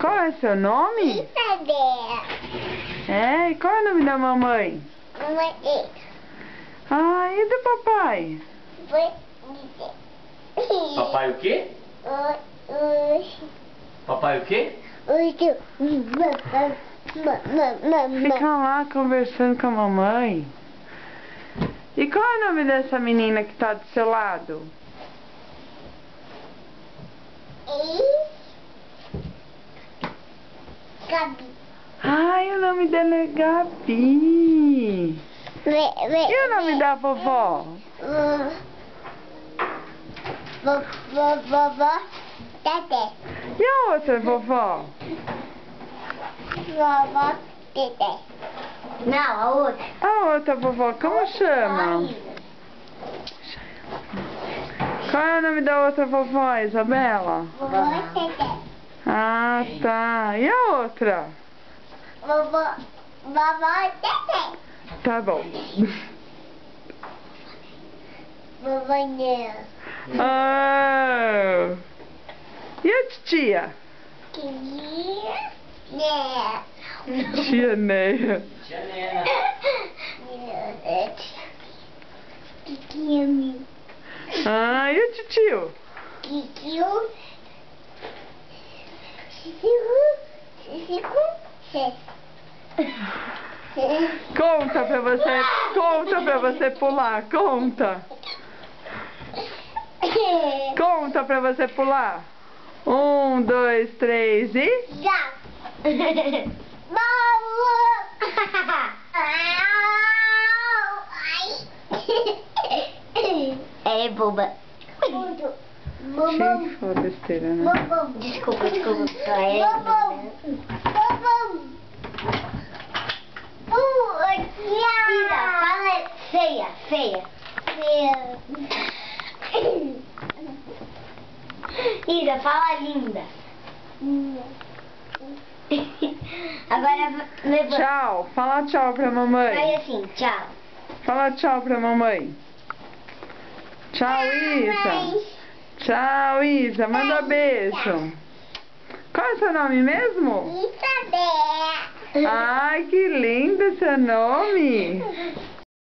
Qual é seu nome? Isabela. É, e qual é o nome da mamãe? Mamãe. Ah, e do papai? Vou dizer. Papai o quê? Papai o quê? Fica lá conversando com a mamãe. E qual é o nome dessa menina que tá do seu lado? Gabi. Ai, o nome dela é Gabi. E o nome da vovó? Vovó Tete. E a outra vovó? Vovó Tete. Não, a outra. A outra vovó, como chama? Qual é o nome da outra vovó, Isabela? Vovó Tete. Ah, tá. E a outra? Vovó Tete. Tá bom. Vovó Nela. Ah. E a titia? Queria Nela. Tia Neia. Tia Nena. Kikiami. Ah, e o titio? Kikiu. Conta pra você pular, conta. Conta pra você pular. 1, 2, 3 e... Já. É boba. Gente, foi besteira, né? Desculpa. Isa, fala feia. Isa, fala linda. Agora levanta. Tchau, fala tchau pra Vai mamãe. assim, tchau. Fala tchau pra mamãe. Tchau, Isa. Tchau, Isa. Manda beijo. Qual é seu nome mesmo? Isabela. Ai, que lindo seu nome.